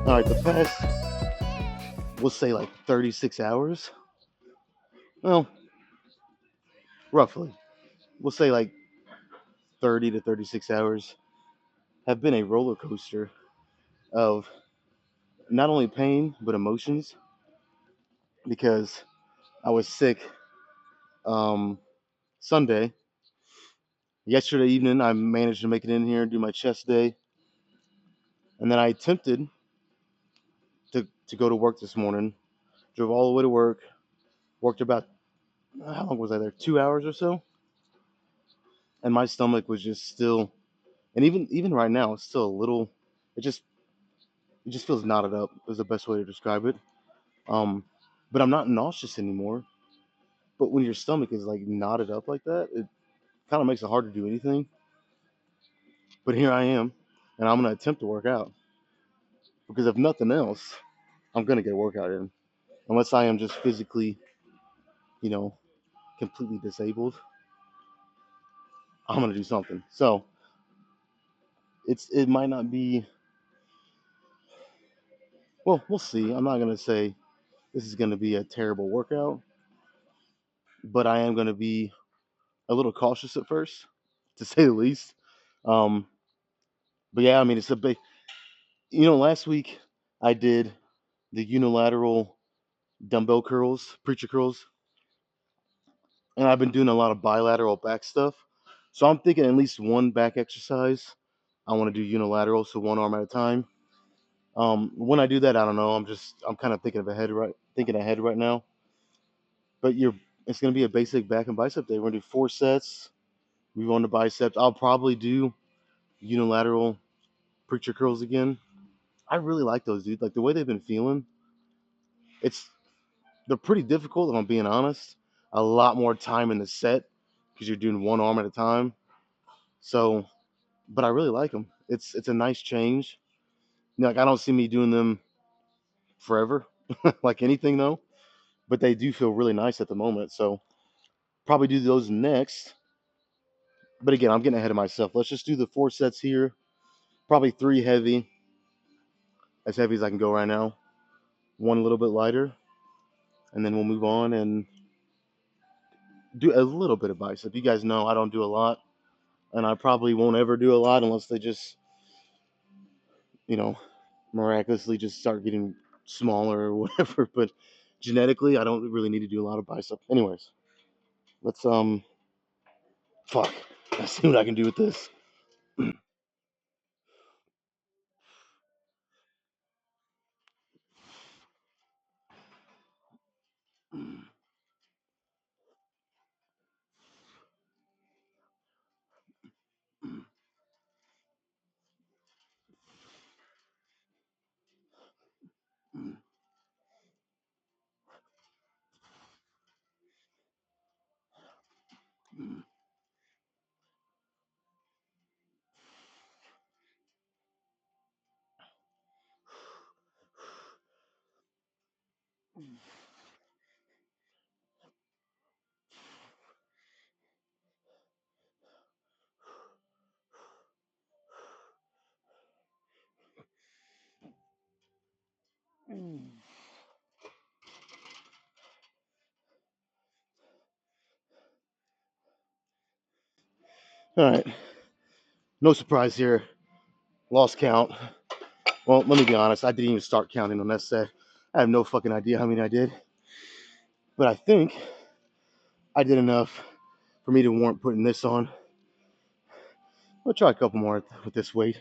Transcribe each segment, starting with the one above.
All right, the past, we'll say like 36 hours. Well, roughly. We'll say like 30 to 36 hours have been a roller coaster of not only pain, but emotions because I was sick Sunday. Yesterday evening, I managed to make it in here and do my chest day. And then I attempted to go to work this morning, drove all the way to work, worked about, how long was I there? 2 hours or so. And my stomach was just still, and even right now, it's still a little, it just, it just feels knotted up is the best way to describe it. Um, but I'm not nauseous anymore. But when your stomach is like knotted up like that, it kind of makes it hard to do anything. But here I am, and I'm gonna attempt to work out because if nothing else, I'm gonna get a workout in. Unless I am just physically, you know, completely disabled, I'm gonna do something. So it might not be. Well, we'll see. I'm not gonna say this is gonna be a terrible workout, but I am gonna be a little cautious at first, to say the least. Um, but yeah, I mean, it's a big. Last week I did the unilateral dumbbell curls, preacher curls, and I've been doing a lot of bilateral back stuff. So I'm thinking at least one back exercise I want to do unilateral, so one arm at a time. When I do that, I don't know. I'm kind of thinking ahead right now. But it's gonna be a basic back and bicep day. We're gonna do 4 sets. We go on to biceps. I'll probably do unilateral preacher curls again. I really like those, dude. Like the way they've been feeling. It's they're pretty difficult, if I'm being honest. A lot more time in the set because you're doing one arm at a time. So, but I really like them. It's a nice change. Like I don't see me doing them forever, like anything though. But they do feel really nice at the moment. So probably do those next. But again, I'm getting ahead of myself. Let's just do the 4 sets here. Probably 3 as heavy as I can go right now. One a little bit lighter, and then we'll move on and do a little bit of bicep. You guys know I don't do a lot, and I probably won't ever do a lot unless they just, you know, miraculously just start getting smaller or whatever. But genetically, I don't really need to do a lot of bicep. Anyways, let's fuck. Let's see what I can do with this. All right, no surprise here. Lost count. Well, let me be honest. I didn't even start counting on that set. I have no fucking idea how many I did, but I think I did enough for me to warrant putting this on. I'll try a couple more with this weight,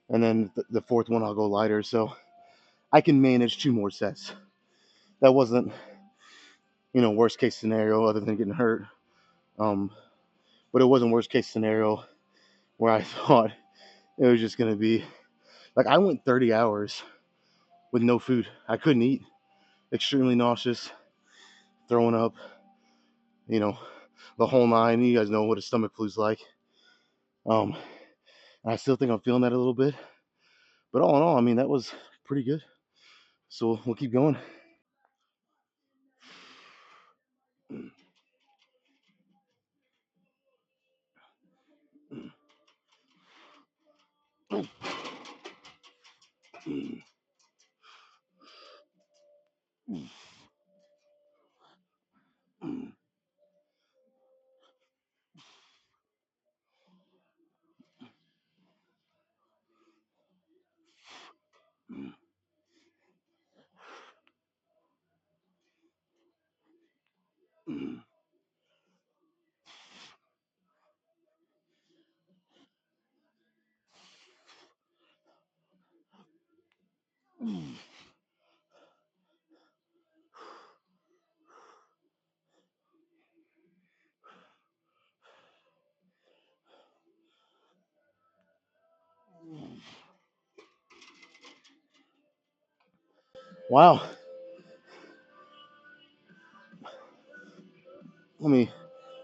and then the fourth one I'll go lighter, so I can manage 2 more sets. That wasn't, worst case scenario other than getting hurt. Um, but it wasn't worst case scenario where I thought it was just gonna be like I went 30 hours with no food. I couldn't eat, extremely nauseous, throwing up, you know, the whole nine. You guys know what a stomach flu's like. Um, I still think I'm feeling that a little bit, but all in all, I mean that was pretty good. So we'll keep going. Wow. Let me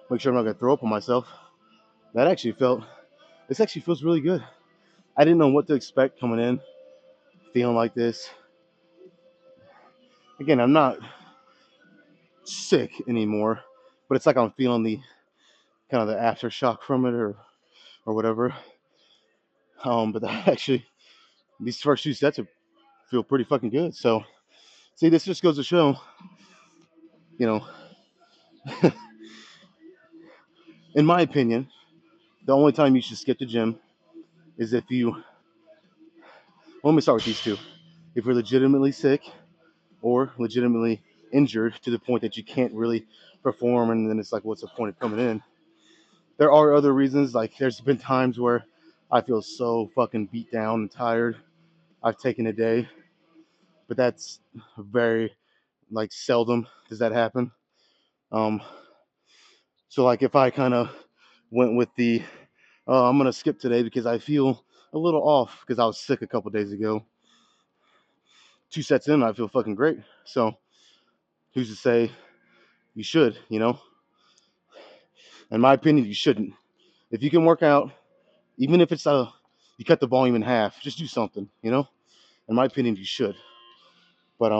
make sure I'm not gonna throw up on myself. That actually felt. This actually feels really good. I didn't know what to expect coming in, feeling like this. Again, I'm not sick anymore, but it's like I'm feeling the kind of the aftershock from it, or whatever. But that actually, these first 2 sets feel pretty fucking good. So, see, this just goes to show, you know, in my opinion, the only time you should skip the gym is if you. Well, let me start with these two. If you're legitimately sick or legitimately injured to the point that you can't really perform, and then it's like, what's the point of coming in? There are other reasons. Like, there's been times where I feel so fucking beat down and tired. I've taken a day, but that's very like seldom does that happen. Um, so like if I kind of went with the I'm gonna skip today because I feel a little off because I was sick a couple days ago. 2 sets in, I feel fucking great. So who's to say you should? In my opinion, you shouldn't. If you can work out, even if it's you cut the volume in half, just do something. In my opinion, you should. But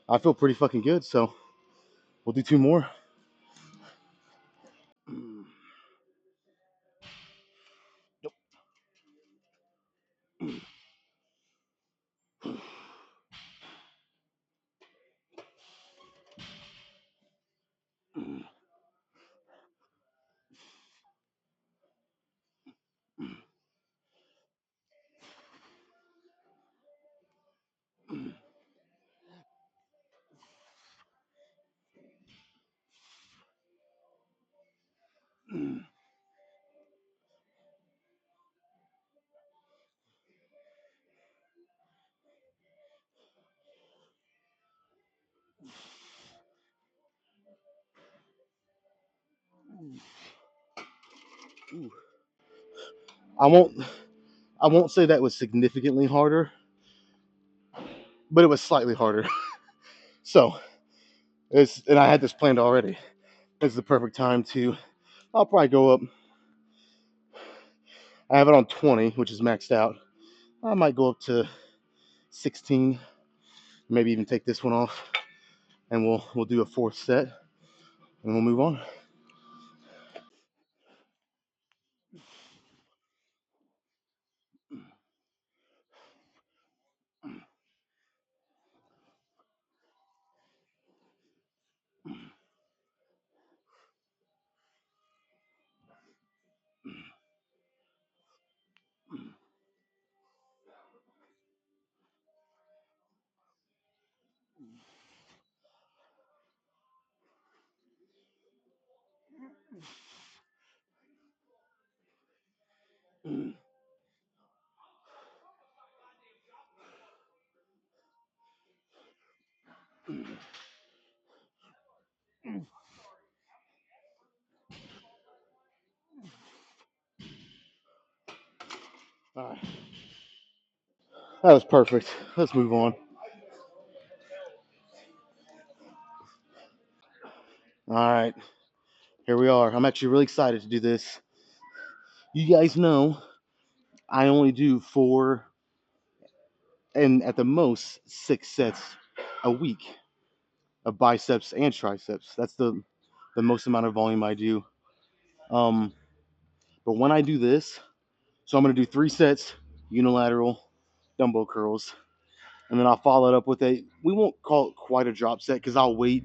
I feel pretty fucking good. So we'll do 2 more. I won't. I won't say that was significantly harder, but it was slightly harder. So and I had this planned already. It's the perfect time to. I'll probably go up. I have it on 20, which is maxed out. I might go up to 16, maybe even take this one off, and we'll do a fourth set, and we'll move on. All right. That was perfect. Let's move on. All right. Here we are. I'm actually really excited to do this. You guys know I only do 4 and at the most 6 sets a week of biceps and triceps. That's the most amount of volume I do. Um, but when I do this, so I'm gonna do 3 sets unilateral dumbbell curls, and then I'll follow it up with a. We won't call it quite a drop set because I'll wait.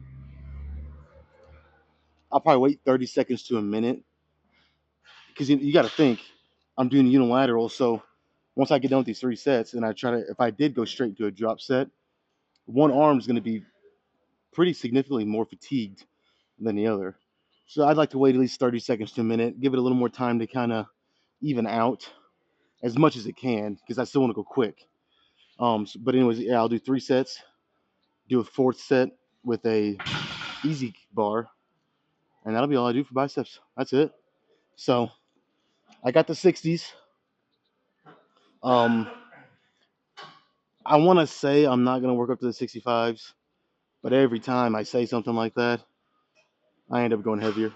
I'll probably wait 30 seconds to a minute because you got to think I'm doing unilateral. So once I get done with these 3 sets, and I try to, if I did go straight to a drop set, one arm is going to be pretty significantly more fatigued than the other. So I'd like to wait at least 30 seconds to a minute, give it a little more time to kind of even out as much as it can because I still want to go quick. But anyways, yeah, I'll do 3 sets, do a 4th set with a easy bar, and that'll be all I do for biceps. That's it. So I got the 60s. Um, I want to say I'm not going to work up to the 65s, but every time I say something like that, I end up going heavier.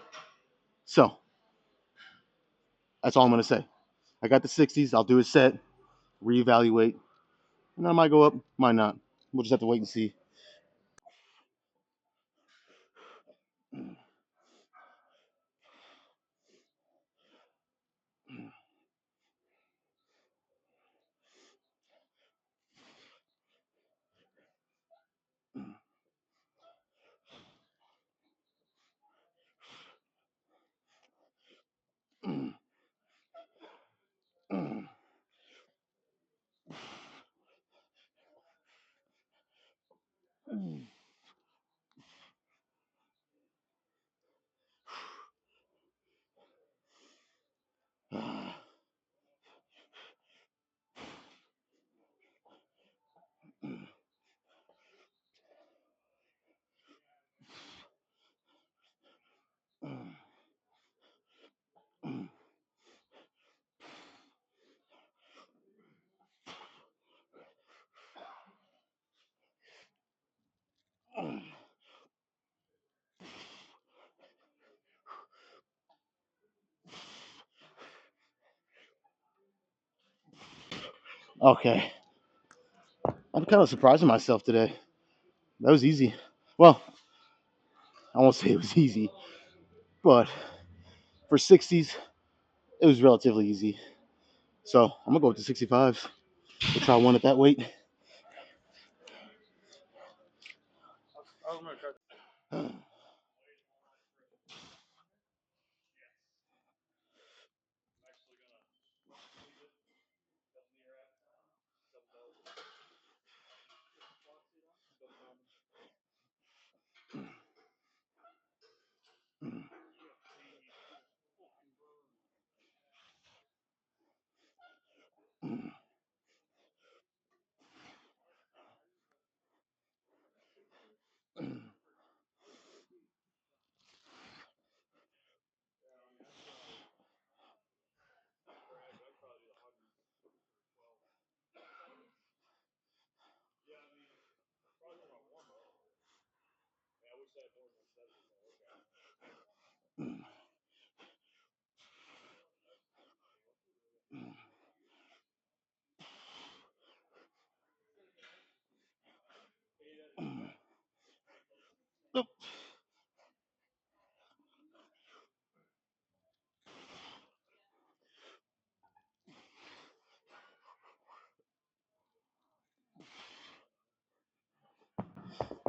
So that's all I'm going to say. I got the 60s. I'll do a set, reevaluate, and I might go up, might not. We'll just have to wait and see. Okay. I'm kind of surprising myself today. That was easy. Well, I won't say it was easy, but for 60s, it was relatively easy. So I'm gonna go with the 65s. We'll try one at that weight.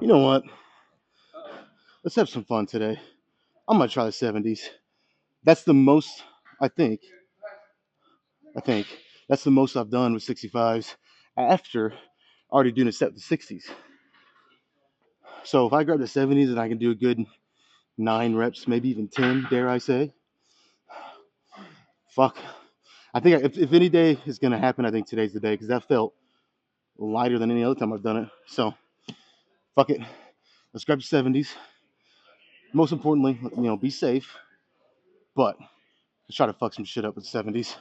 You know what? Let's have some fun today. I'm gonna try the 70s. That's the most I think. I think that's the most I've done with 65s after already doing a set with the 60s. So if I grab the 70s and I can do a good 9 reps, maybe even 10, dare I say, fuck. I think if any day is gonna happen, I think today's the day because that felt lighter than any other time I've done it. So fuck it. Let's grab the 70s. Most importantly, be safe, but let's try to fuck some shit up with the 70s.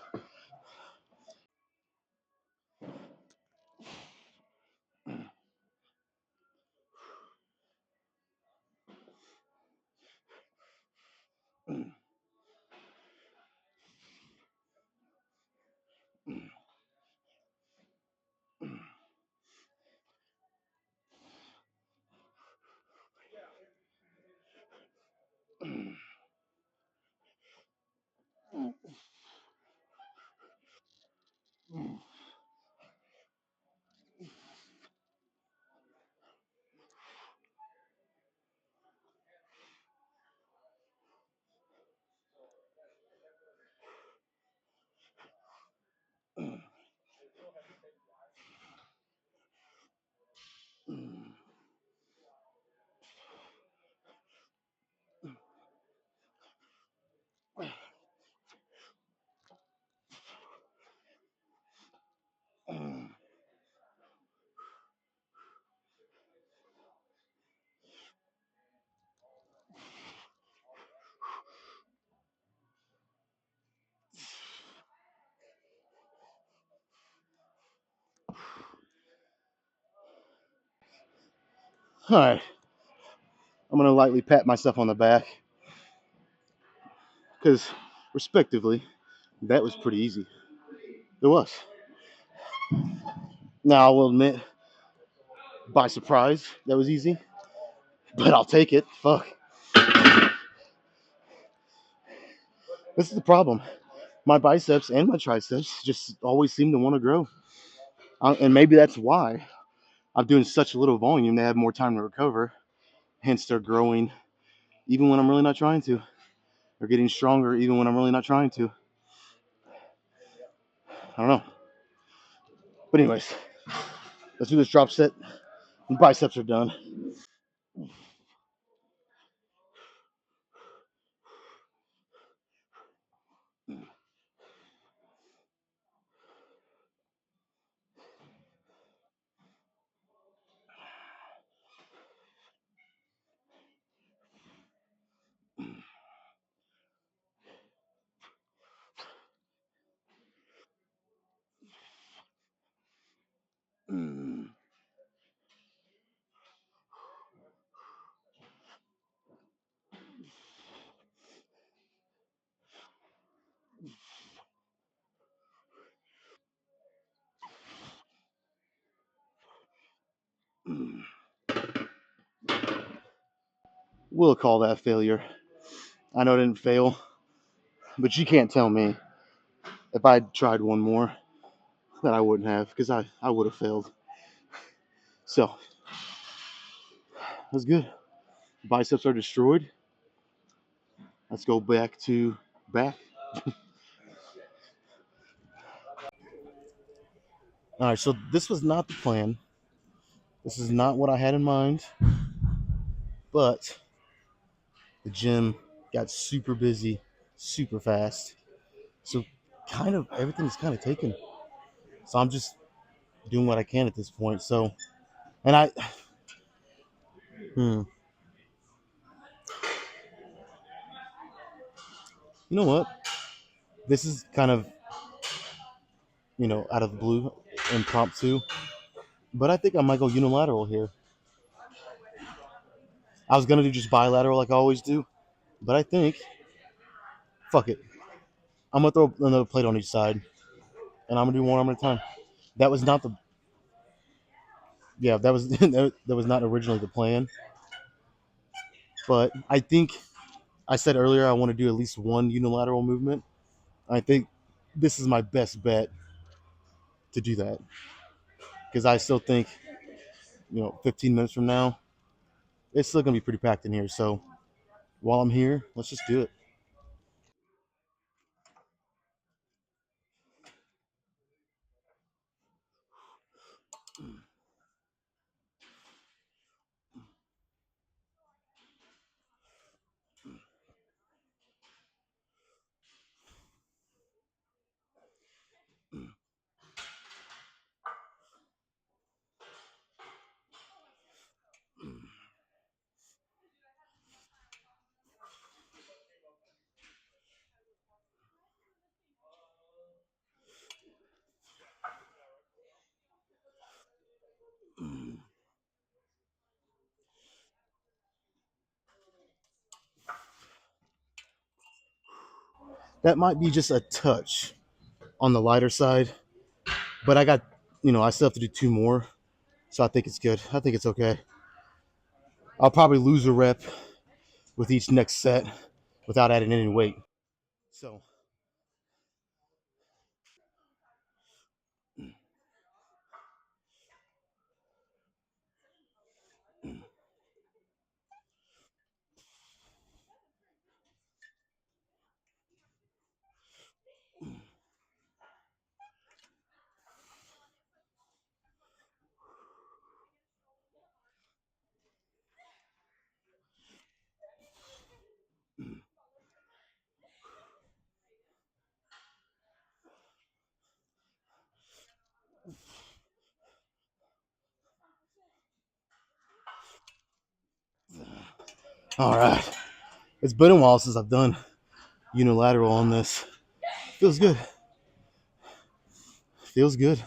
All right, I'm gonna lightly pat myself on the back because, respectively, that was pretty easy. It was. Now I will admit, by surprise, that was easy, but I'll take it. Fuck. This is the problem. My biceps and my triceps just always seem to want to grow, and maybe that's why I'm doing such a little volume. They have more time to recover, hence they're growing even when I'm really not trying to. They're getting stronger even when I'm really not trying to. I don't know. But anyways, let's do this drop set. And biceps are done. We'll call that failure. I know it didn't fail, but you can't tell me if I'd tried one more that I wouldn't have, because I would have failed. So, that's good. Biceps are destroyed. Let's go back to back. All right, so this was not the plan. This is not what I had in mind, but the gym got super busy, super fast. So, kind of everything's kind of taken. So, I'm just doing what I can at this point. So, and you know what? This is kind of, out of the blue, impromptu, but I think I might go unilateral here. I was gonna do just bilateral like I always do, but I think, fuck it, I'm gonna throw another plate on each side, and I'm gonna do one arm at a time. That was not the, yeah, that was that was not originally the plan, but I think I said earlier I want to do at least one unilateral movement. I think this is my best bet to do that because I still think 15 minutes from now it's still gonna be pretty packed in here. So while I'm here, let's just do it. That might be just a touch on the lighter side, but I still have to do two more, so I think it's good. I think it's okay. I'll probably lose a rep with each next set without adding any weight. So, all right. It's been a while since I've done unilateral on this. Feels good. Feels good.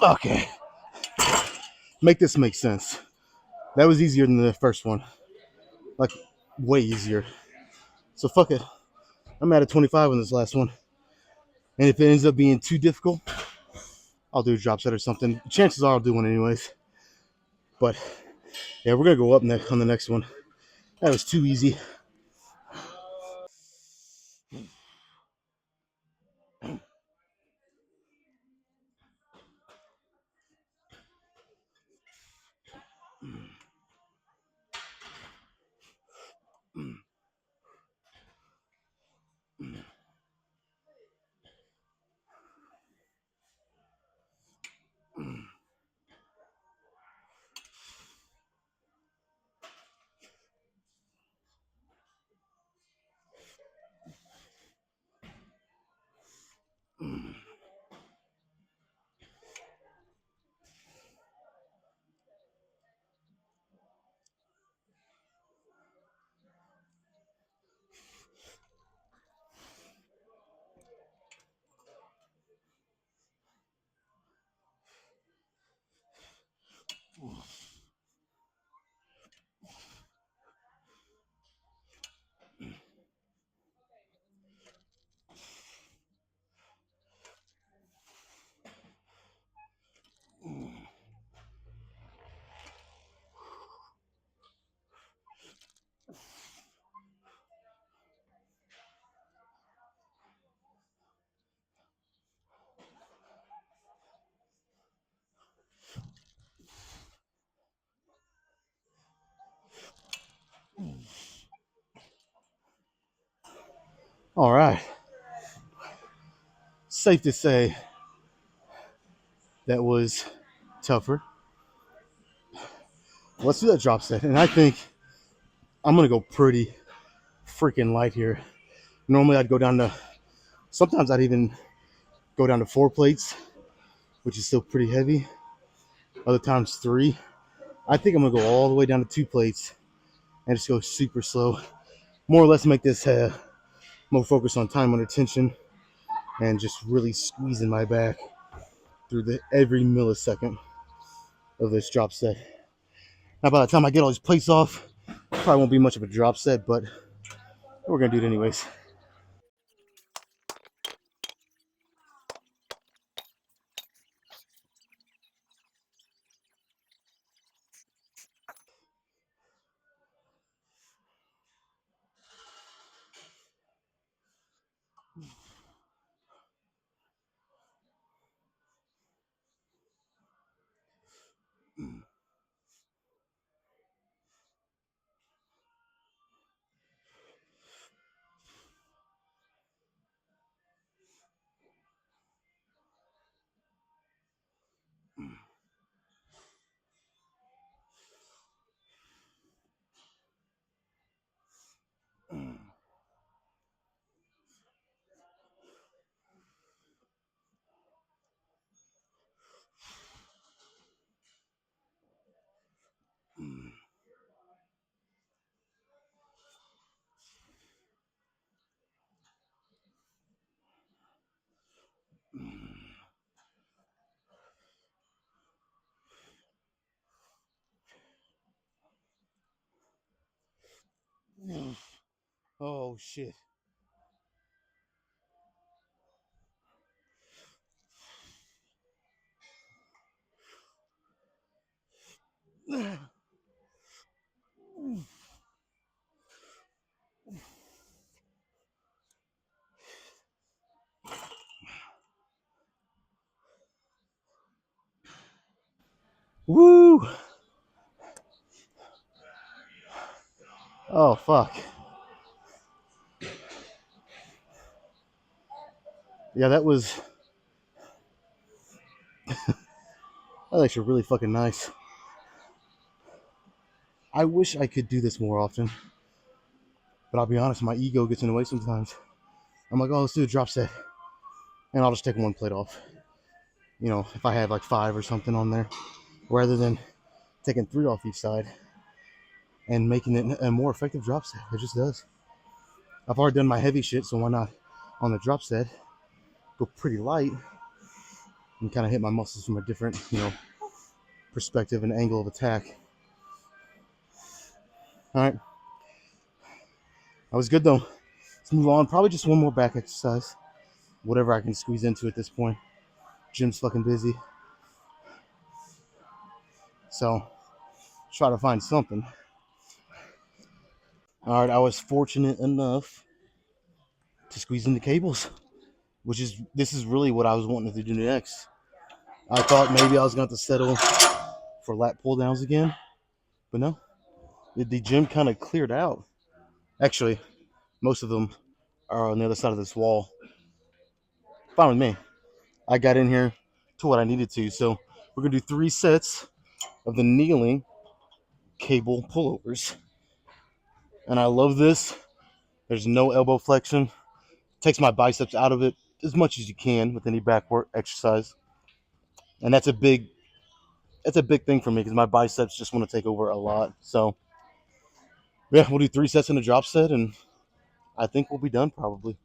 Okay, make this make sense. That was easier than the first one, like way easier. So fuck it. I'm at a 25 on this last one, and if it ends up being too difficult, I'll do a drop set or something. Chances are I'll do one anyways. But yeah, we're gonna go up next on the next one. That was too easy. All right. Safe to say that was tougher. Let's do that drop set. And I think I'm going to go pretty freaking light here. Normally I'd go down to, sometimes I'd even go down to 4 plates, which is still pretty heavy. Other times 3. I think I'm going to go all the way down to 2 plates and just go super slow. More or less make this more focused on time under tension and just really squeezing my back through every millisecond of this drop set. Now, by the time I get all these plates off, probably won't be much of a drop set, but we're gonna do it anyways. Oh shit. Woo! Oh fuck. Yeah, that's actually really fucking nice. I wish I could do this more often, but I'll be honest, my ego gets in the way sometimes. I'm like, oh, let's do a drop set, and I'll just take 1 plate off. You know, if I have like 5 or something on there, rather than taking 3 off each side and making it a more effective drop set. It just does. I've already done my heavy shit, so why not on the drop set go pretty light and kind of hit my muscles from a different, perspective and angle of attack. All right, that was good though. Let's move on. Probably just one more back exercise, whatever I can squeeze into at this point. Gym's fucking busy, so try to find something. All right, I was fortunate enough to squeeze into cables, which is this is really what I was wanting to do next. I thought maybe I was going to settle for lat pull downs again, but no, the gym kind of cleared out. Actually, most of them are on the other side of this wall. Fine with me. I got in here to what I needed to, so we're gonna do 3 sets of the kneeling cable pullovers, and I love this. There's no elbow flexion. Takes my biceps out of it as much as you can with any back work exercise, and that's a big thing for me because my biceps just want to take over a lot. So yeah, we'll do 3 sets in a drop set, and I think we'll be done probably.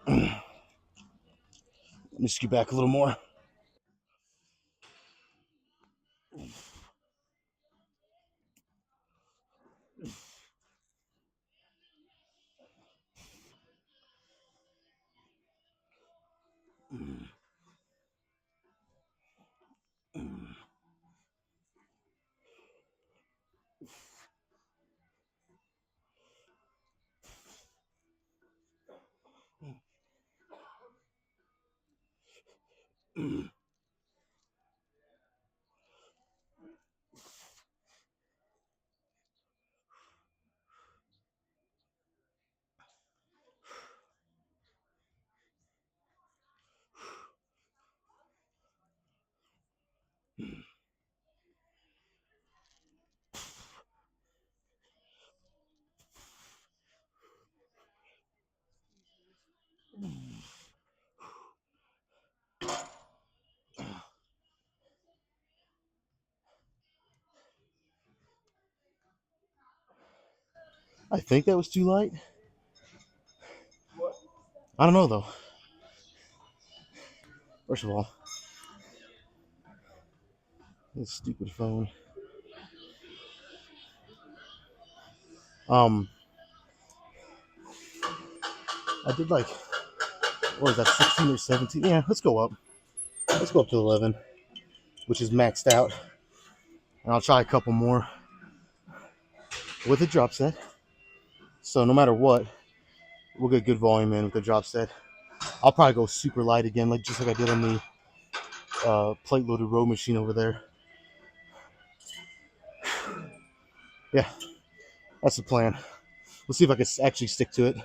Let me scoot back a little more. I think that was too light. I don't know though. First of all, this stupid phone. Um, I did like, what was that, 16 or 17? Yeah, let's go up. Let's go up to 11, which is maxed out. And I'll try a couple more with a drop set. So no matter what, we'll get good volume in with the drop set. I'll probably go super light again, like just like I did on the plate loaded row machine over there. Yeah, that's the plan. We'll see if I can actually stick to it.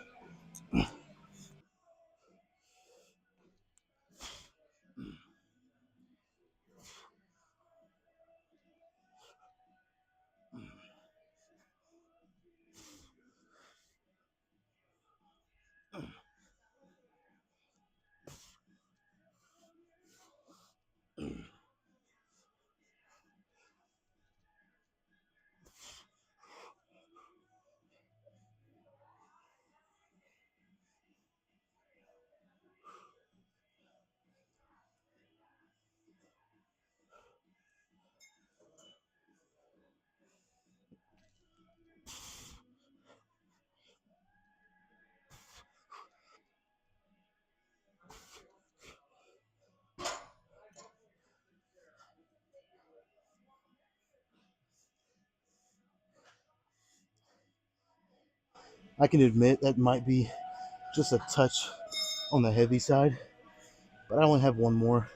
I can admit that might be just a touch on the heavy side, but I only have one more,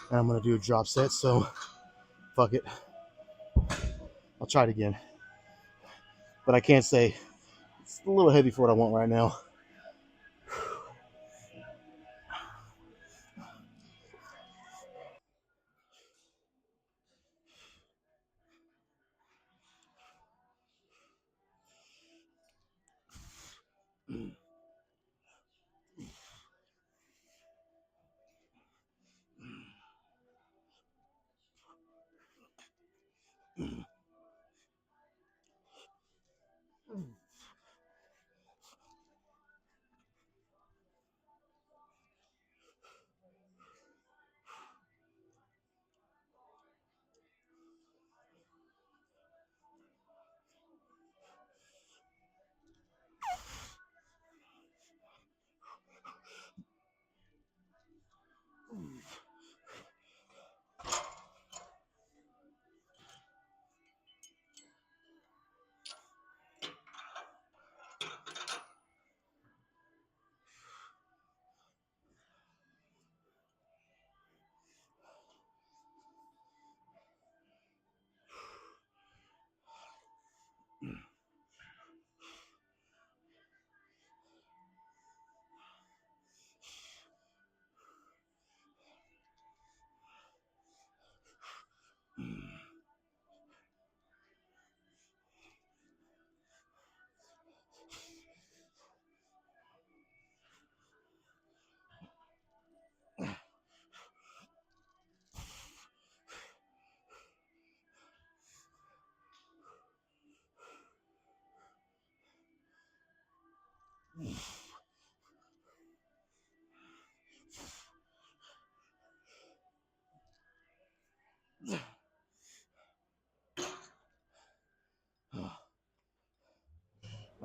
and I'm gonna do a drop set, so fuck it. I'll try it again. But I can't say it's a little heavy for what I want right now.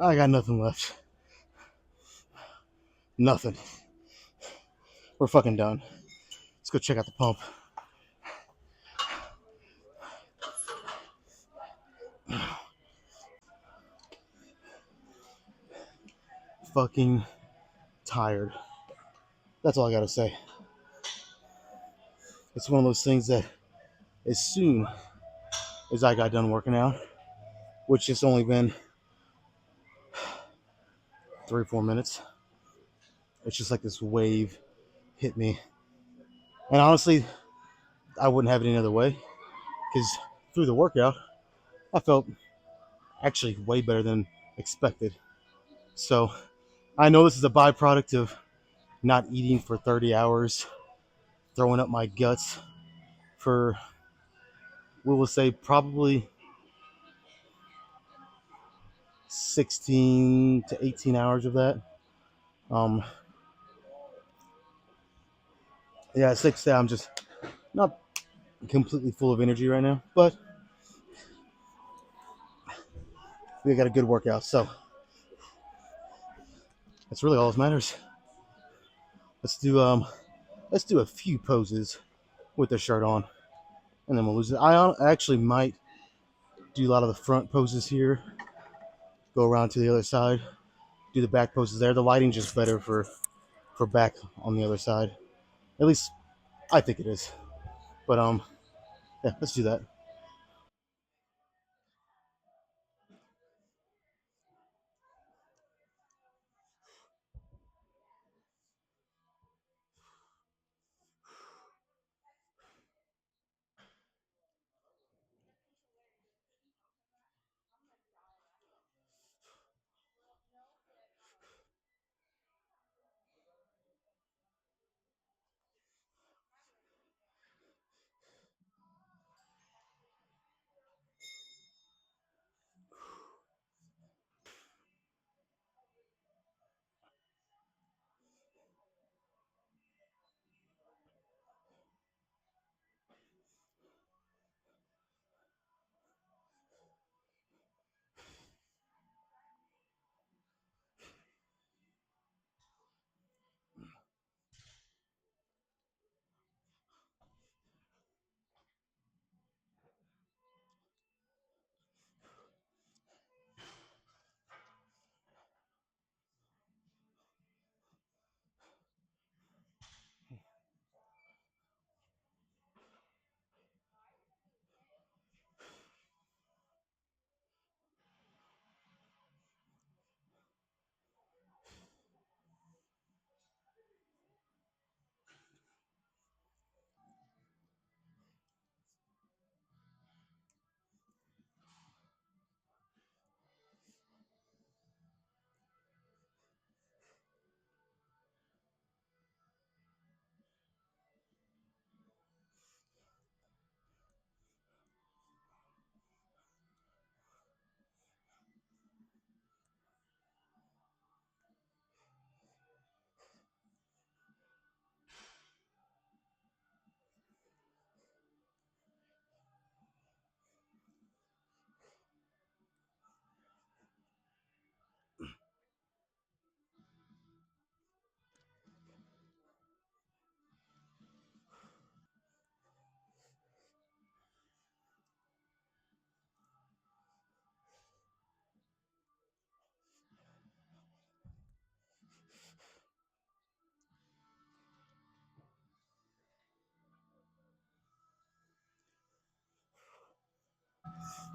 I got nothing left. Nothing. We're fucking done. Let's go check out the pump. Fucking tired. That's all I gotta say. It's one of those things that as soon as I got done working out, which has only been 3 or 4 minutes, it's just like this wave hit me. And honestly, I wouldn't have it any other way because through the workout, I felt actually way better than expected. So I know this is a byproduct of not eating for 30 hours, throwing up my guts for, we will say, probably 16 to 18 hours of that. Um, yeah, 6 days. I'm just not completely full of energy right now, but we got a good workout, so that's really all that matters. Let's do a few poses with the shirt on, and then we'll lose it. I actually might do a lot of the front poses here, go around to the other side, do the back poses there. The lighting's just better for back on the other side. At least I think it is. But yeah, let's do that.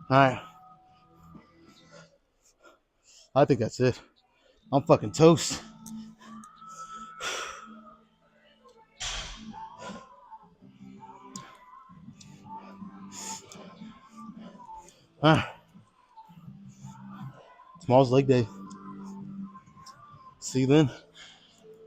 All right, I think that's it. I'm fucking toast. All right, tomorrow's leg day. See you then.